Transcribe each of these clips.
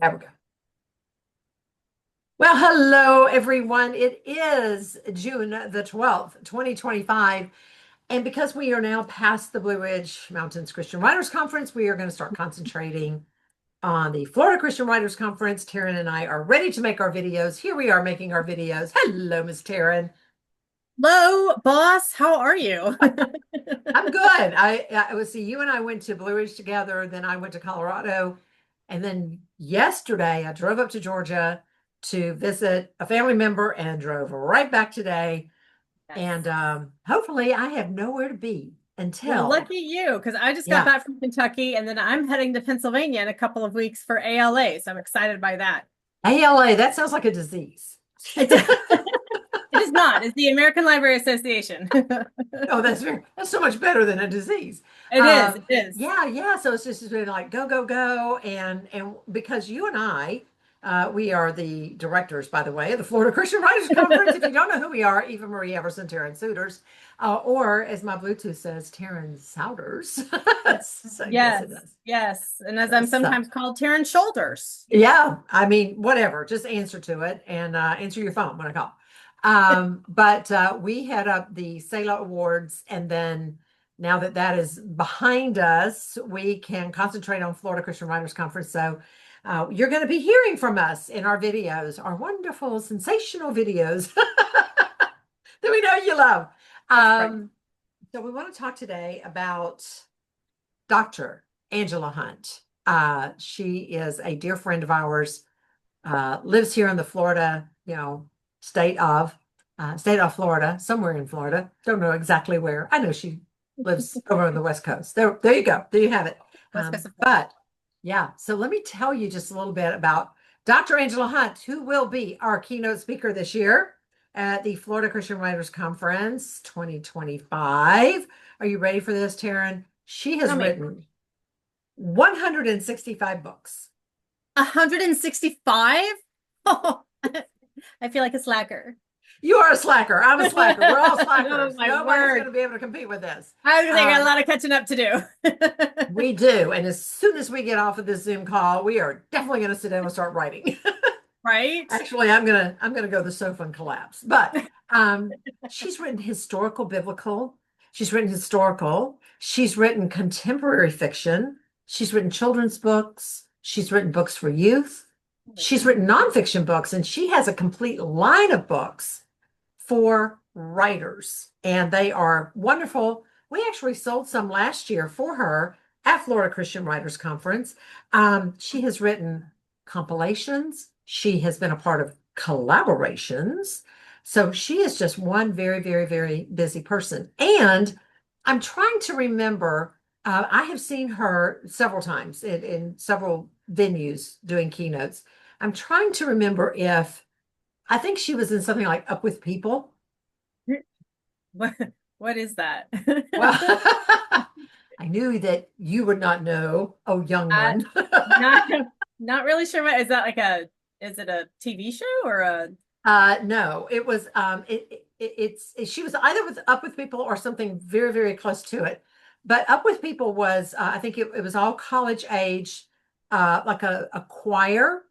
There we go. Well, hello, everyone. It is June the 12th, 2025. And because we are now past the Blue Ridge Mountains Christian Writers Conference, we are going to start concentrating on the Florida Christian Writers Conference. Taryn and I are ready to make our videos. Here we are making our videos. Hello, Miss Taryn. Hello, boss. How are you? I'm good. I was see you and I went to Blue Ridge together, then I went to Colorado, and then yesterday I drove up to Georgia to visit a family member and drove right back today. Yes. And hopefully I have nowhere to be Well, until, lucky you, because I just got yeah, back from Kentucky and then I'm heading to Pennsylvania in a couple of weeks for ALA. So I'm excited by that. ALA. That sounds like a disease. It, it is not. It's the American Library Association. Oh, that's so much better than a disease. It is. It is. Yeah, yeah. So it's just been like go, go, go, and because you and I, we are the directors, by the way, of the Florida Christian Writers Conference. If you don't know who we are, Eva Marie Everson, Taryn Souders, or as my Bluetooth says, Taryn Souders. So, yes, Yes. it does. Yes. And as I'm So, sometimes called, Taryn Shoulders. yeah, I mean, whatever. Just answer to it and answer your phone when I call. But we had up the SALA Awards, and then now that that is behind us, we can concentrate on Florida Christian Writers Conference. So you're going to be hearing from us in our videos, our wonderful, sensational videos that we know you love. That's right. So we want to talk today about Dr. Angela Hunt. She is a dear friend of ours, lives here in the Florida, state of Florida, somewhere in Florida. Don't know exactly where. I know she lives over on the West Coast. There you go. There you have it. West Coast of Florida. But yeah, so let me tell you just a little bit about Dr. Angela Hunt, who will be our keynote speaker this year at the Florida Christian Writers Conference 2025. Are you ready for this, Taryn? She has Tell me. written 165 books. 165? Oh, I feel like a slacker. You are a slacker. I'm a slacker. We're all Oh slackers. my Nobody's going word. to be able to compete with this. I was got a Um, lot of catching up to do. we do. And as soon as we get off of this Zoom call, we are definitely going to sit down and start writing. Right? Actually, I'm gonna go to the sofa and collapse. But she's written historical, biblical. She's written historical. She's written contemporary fiction. She's written children's books. She's written books for youth. She's written nonfiction books, and she has a complete line of books for writers, and they are wonderful. We actually sold some last year for her at Florida Christian Writers Conference. She has written compilations. She has been a part of collaborations. So she is just one very, very, very busy person. And I'm trying to remember, I have seen her several times in several venues doing keynotes. I'm trying to remember if I think she was in something like Up with People. What what is that? Well, I knew that you would not know, oh, young I one. not not really sure what is that like a is it a TV show or a No, it was she was either with Up with People or something very, very close to it. But Up with People was I think it was all college age, like a choir,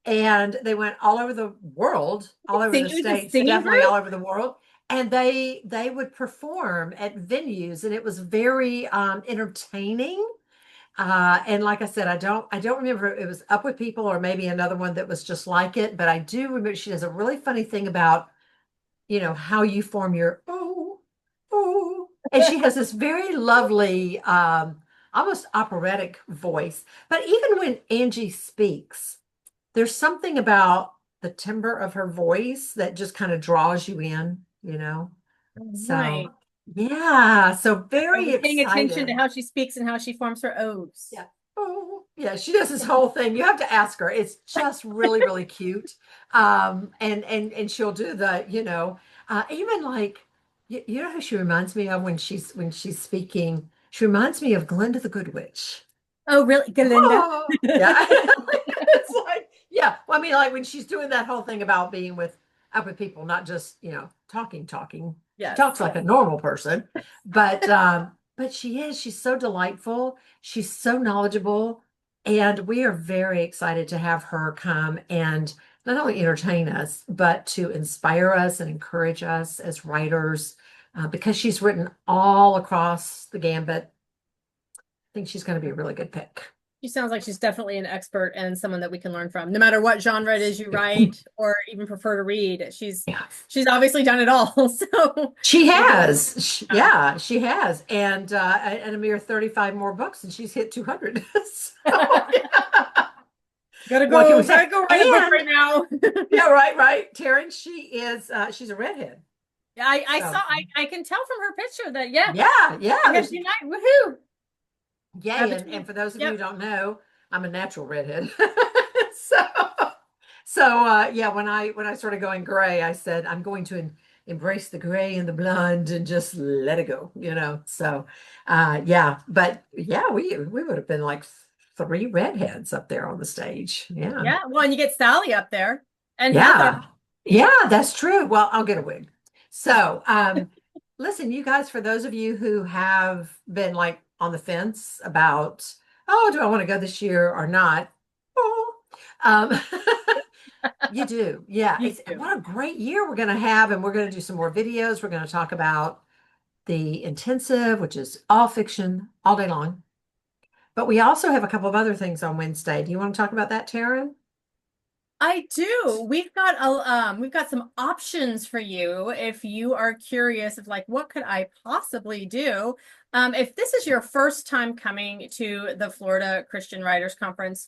and they went all over the world, all over the it was a states, singing definitely group? all over the world. And they would perform at venues, and it was very entertaining. And like I said, I don't remember if it was Up with People or maybe another one that was just like it, but I do remember she does a really funny thing about, how you form your oh. And she has this very lovely, almost operatic voice. But even when Angie speaks, there's something about the timbre of her voice that just kind of draws you in. So Right. yeah, so Are very we paying attention to excited. how she speaks and how she forms her O's? Yeah. Oh, yeah, she does this whole thing. You have to ask her. It's just really, really cute. And she'll do even like you know who she reminds me of when she's speaking. She reminds me of Glinda the Good Witch. Oh, really? Galinda? Oh, yeah. It's like, yeah. Well, I mean, like when she's doing that whole thing about being with up with people, not just, talking. She Yes. talks like a normal person, but she's so delightful. She's so knowledgeable. And we are very excited to have her come and not only entertain us, but to inspire us and encourage us as writers, because she's written all across the gambit. I think she's going to be a really good pick. She sounds like she's definitely an expert and someone that we can learn from. No matter what genre it is you write or even prefer to read, Yeah. she's obviously done it all. So She has. Yeah, she has. And a mere 35 more books and she's hit 200. So, yeah. What can we say? gotta go write a book right now. Yeah, right. Taryn, she's a redhead. So, I can tell from her picture that yeah, yeah. redheads unite, woohoo. Yay. And for those of you who Yep. don't know, I'm a natural redhead. So, yeah, when I started going gray, I said I'm going to embrace the gray and the blonde and just let it go, So, yeah, but yeah, we would have been like three redheads up there on the stage. Yeah. Yeah. Well, and you get Sally up there and Heather. Yeah. Yeah, that's true. Well, I'll get a wig. So, listen, you guys, for those of you who have been like on the fence about, oh, do I want to go this year or not? Oh, um, you do. Yeah. You do. What a great year we're going to have. And we're going to do some more videos. We're going to talk about the intensive, which is all fiction all day long. But we also have a couple of other things on Wednesday. Do you want to talk about that, Taryn? I do. We've got some options for you if you are curious of like what could I possibly do. If this is your first time coming to the Florida Christian Writers Conference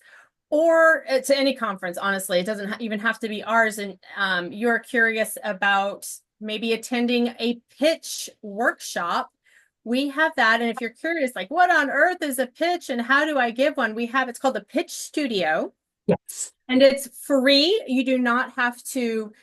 or to any conference, honestly, it doesn't even have to be ours, and you're curious about maybe attending a pitch workshop, we have that. And if you're curious, like what on earth is a pitch and how do I give one? It's called the Pitch Studio. Yes. And it's free. You do not have to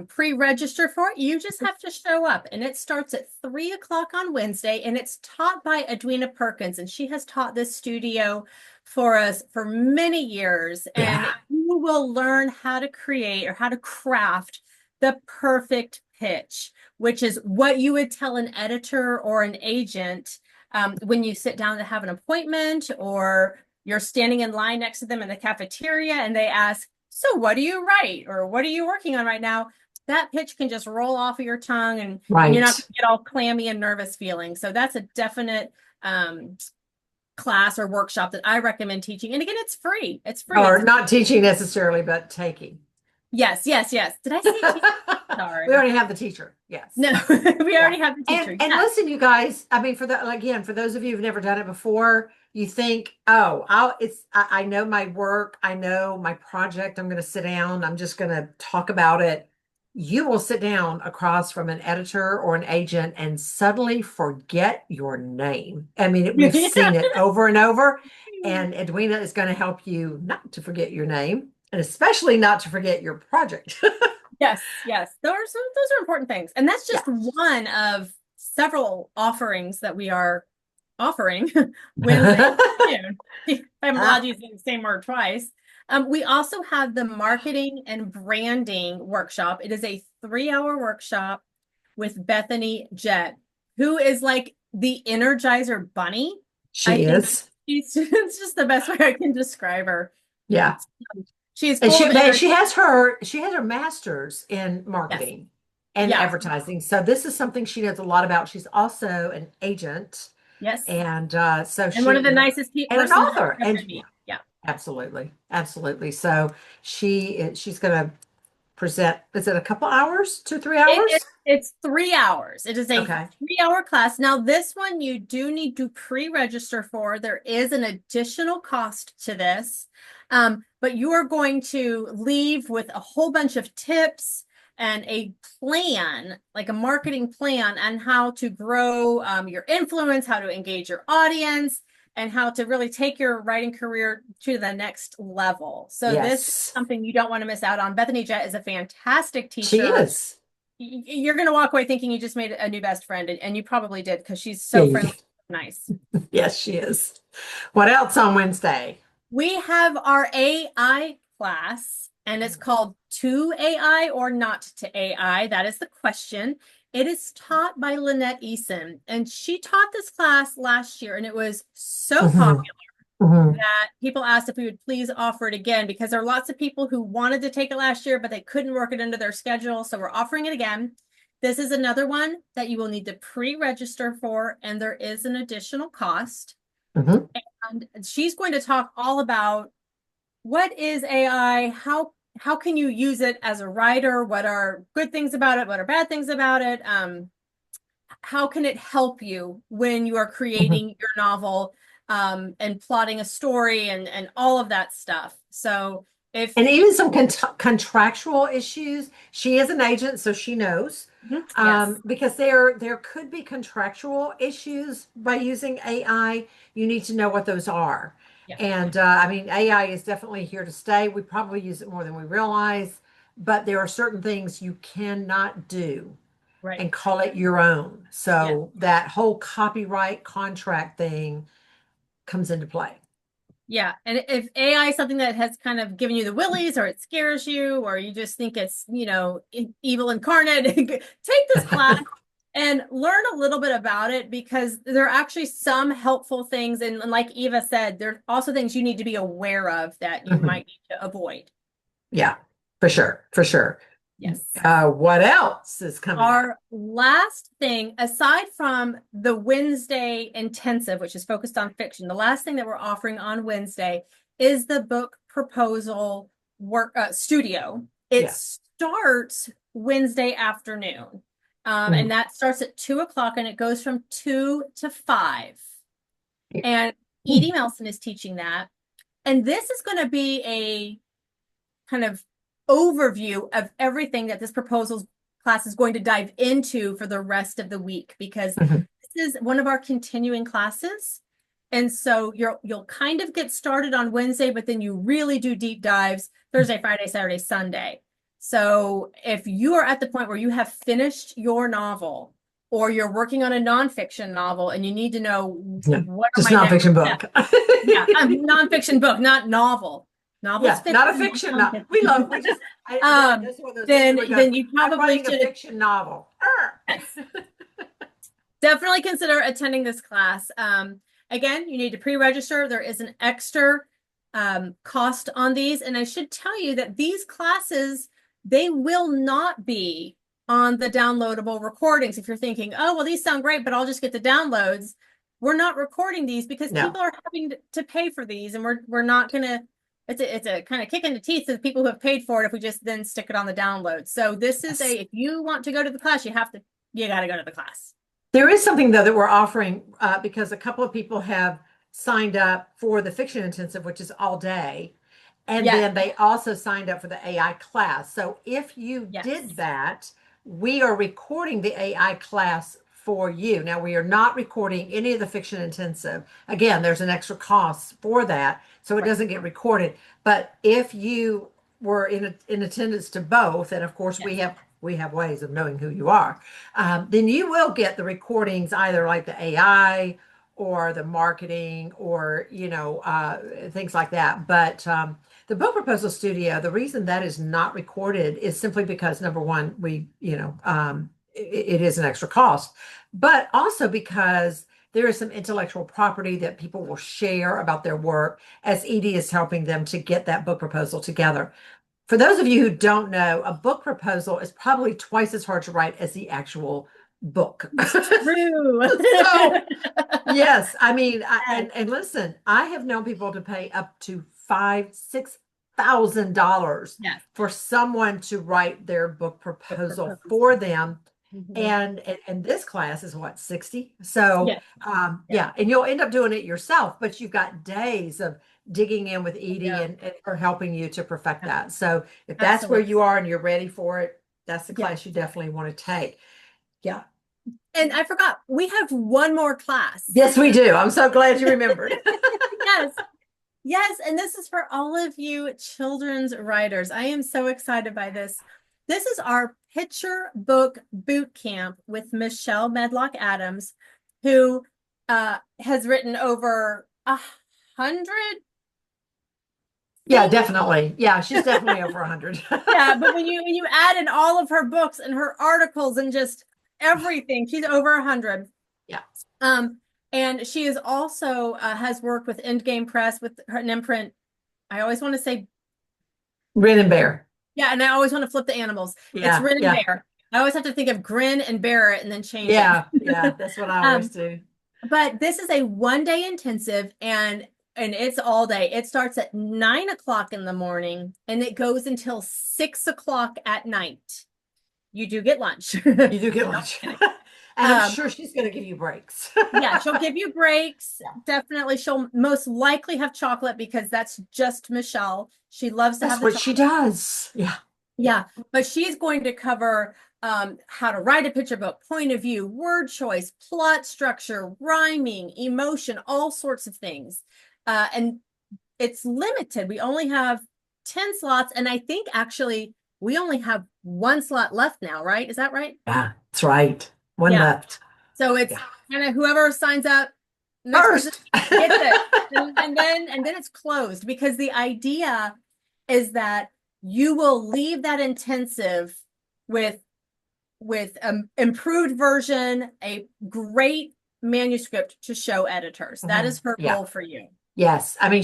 pre-register for it. You just have to show up. And it starts at 3 o'clock on Wednesday. And it's taught by Edwina Perkins. And she has taught this studio for us for many years. And Yeah. you will learn how to create or how to craft the perfect pitch, which is what you would tell an editor or an agent when you sit down to have an appointment, or you're standing in line next to them in the cafeteria and they ask, so what do you write? Or what are you working on right now? That pitch can just roll off of your tongue and you're not going to get all clammy and nervous feeling. So that's a definite class or workshop that I recommend teaching. And again, it's free. It's free. Or not teaching necessarily, but taking. Yes. Did I say teacher? Sorry. We already have the teacher. Yes. No, we already have the teacher. And listen, you guys, I mean, for those of you who've never done it before, you think, oh, I know my work, I know my project, I'm going to sit down, I'm just going to talk about it. You will sit down across from an editor or an agent and suddenly forget your name. I mean, we've seen it over and over, and Edwina is going to help you not to forget your name, and especially not to forget your project. Yes. Those are important things. And that's just one of several offerings that we are offering Wednesday. I'm allowed to use the same word twice. We also have the marketing and branding workshop. It is a 3-hour workshop with Bethany Jett, who is like the Energizer Bunny. She is. It's just the best way I can describe her. Yeah. She's she has her master's in marketing and advertising. So this is something she knows a lot about. She's also an agent. Yes. And one of the nicest people and an author. And yeah. Absolutely. So she's going to present. Is it a couple hours, 2-3 hours? It's 3 hours. It is a 3-hour class. Now, this one you do need to pre-register for. There is an additional cost to this. But you are going to leave with a whole bunch of tips and a plan, like a marketing plan on how to grow your influence, how to engage your audience, and how to really take your writing career to the next level. So this is something you don't want to miss out on. Bethany Jett is a fantastic teacher. She is. You're going to walk away thinking you just made a new best friend, and you probably did, because she's so friendly, nice. Yes, she is. What else on Wednesday? We have our AI class, and it's called To AI or Not to AI. That is the question. It is taught by Lynette Eason, and she taught this class last year, and it was so popular Mhm. that people asked if we would please offer it again because there are lots of people who wanted to take it last year, but they couldn't work it into their schedule. So we're offering it again. This is another one that you will need to pre-register for, and there is an additional cost. Mhm. And she's going to talk all about what is AI, how can you use it as a writer, what are good things about it, what are bad things about it, how can it help you when you are Mhm. creating your novel, and plotting a story and all of that stuff. So if And even some contractual issues. She is an agent, so she knows. yes, Because there could be contractual issues by using AI. You need to know what those are. yeah, And I mean, AI is definitely here to stay. We probably use it more than we realize, but there are certain things you cannot do right, and call it your own. yeah. So that whole copyright contract thing comes into play. Yeah, and if AI is something that has kind of given you the willies, or it scares you, or you just think it's, evil incarnate, take this class and learn a little bit about it because there are actually some helpful things. And like Eva said, there are also things you need to be aware of that you Mhm. might need to avoid. Yeah, for sure, for sure. Yes. What else is coming up? Our last thing, aside from the Wednesday intensive, which is focused on fiction, the last thing that we're offering on Wednesday is the book proposal work studio. It Yeah. starts Wednesday afternoon, and Mm. that starts at 2 o'clock, and it goes from 2 to 5. And Edie Mm. Melson is teaching that, and this is going to be a kind of overview of everything that this proposals class is going to dive into for the rest of the week because Mhm. this is one of our continuing classes. And so you'll kind of get started on Wednesday, but then you really do deep dives Thursday, Friday, Saturday, Sunday. So if you are at the point where you have finished your novel or you're working on a nonfiction novel and you need to know Yeah. what are Just my next nonfiction steps. book. Yeah, a nonfiction book, not novel. Novel's Yeah, not a fiction, fiction. Not we nonfiction. love. We just. That's one of those things Then where we go. then you I'm probably writing a should fiction novel. definitely consider attending this class. Again, you need to pre-register. There is an extra cost on these, and I should tell you that these classes they will not be on the downloadable recordings. If you're thinking, oh well, these sound great, but I'll just get the downloads. We're not recording these because No. people are having to pay for these, and we're not gonna. It's a kind of kick in the teeth to the people who have paid for it if we just then stick it on the download. So this is Yes. if you want to go to the class, you got to go to the class. There is something though that we're offering because a couple of people have signed up for the fiction intensive, which is all day. And Yes, then they also signed up for the AI class. So if you did yes, that, we are recording the AI class for you. Now, we are not recording any of the fiction intensive. Again, there's an extra cost for that, so it right. doesn't get recorded. But if you were in attendance to both, and of course Yes, we have ways of knowing who you are, then you will get the recordings either like the AI or the marketing or things like that. But the book proposal studio, the reason that is not recorded is simply because number one, it is an extra cost, but also because there is some intellectual property that people will share about their work as Edie is helping them to get that book proposal together. For those of you who don't know, a book proposal is probably twice as hard to write as the actual book. it's true. So yes, I mean, Yes, and listen, I have known people to pay up to $5,000, $6,000 yes. for someone to write their book proposal for them. Mhm. And this class is what, 60? So Yes, yes. yeah, and you'll end up doing it yourself, but you've got days of digging in with Edie Yeah, and her helping you to perfect that. So if that's where absolutely. you are and you're ready for it, that's the Yeah. class you definitely want to take. Yeah. And I forgot, we have one more class. Yes, we do. I'm so glad you remembered. Yes, yes. And this is for all of you children's writers. I am so excited by this. This is our picture book boot camp with Michelle Medlock Adams, who has written over 100 Yeah, things. definitely. Yeah, she's definitely over 100. Yeah, but when you add in all of her books and her articles and just everything, she's over 100. Yeah. Um, And she is also has worked with Endgame Press with her an imprint. I always want to say, Grin and Bear. yeah, and I always want to flip the animals. It's Yeah, Grin and yeah, Bear. I always have to think of Grin and Bear it and then change it. yeah, yeah. That's what I always Um, do. but this is a 1 day intensive and it's all day. It starts at 9 o'clock in the morning and it goes until 6 o'clock at night. You do get lunch. You do get No, lunch. kidding. And I'm Um, sure she's going to give you breaks. yeah, she'll give you breaks. Yeah. Definitely. She'll most likely have chocolate because that's just Michelle. She loves to have That's the what she chocolate. does. Yeah. Yeah. Yeah, but she's going to cover how to write a picture book, point of view, word choice, plot structure, rhyming, emotion, all sorts of things. And it's limited. We only have 10 slots. And I think actually we only have one slot left now, right? Is that right? Yeah, that's right. One Yeah. left. So it's Yeah. kind of whoever signs up, next person First. gets it. And then it's closed because the idea is that you will leave that intensive with with improved version, a great manuscript to show editors. That Mhm. is her Yeah. goal for you. Yes. I mean,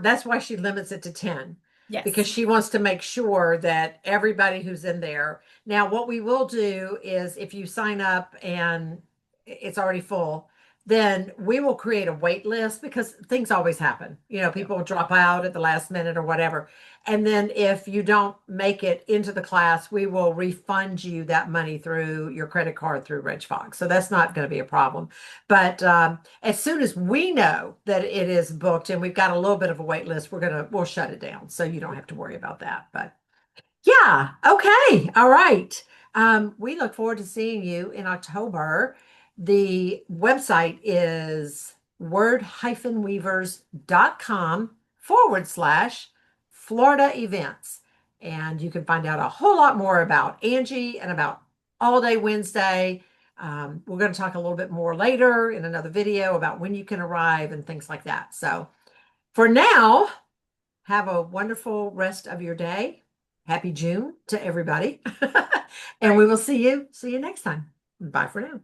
that's why she limits it to 10 because Yes. she wants to make sure that everybody who's in there. Now, what we will do is if you sign up and it's already full, then we will create a wait list because things always happen. You know, Yeah. people drop out at the last minute or whatever. And then if you don't make it into the class, we will refund you that money through your credit card through Reg Fox. So that's not going to be a problem. But as soon as we know that it is booked and we've got a little bit of a wait list, we'll shut it down. So you don't have to worry about that. But yeah, okay. All right. We look forward to seeing you in October. The website is word-weavers.com/Florida events. And you can find out a whole lot more about Angie and about All Day Wednesday. We're going to talk a little bit more later in another video about when you can arrive and things like that. So for now, have a wonderful rest of your day. Happy June to everybody. And we Right. will see you next time. Bye for now.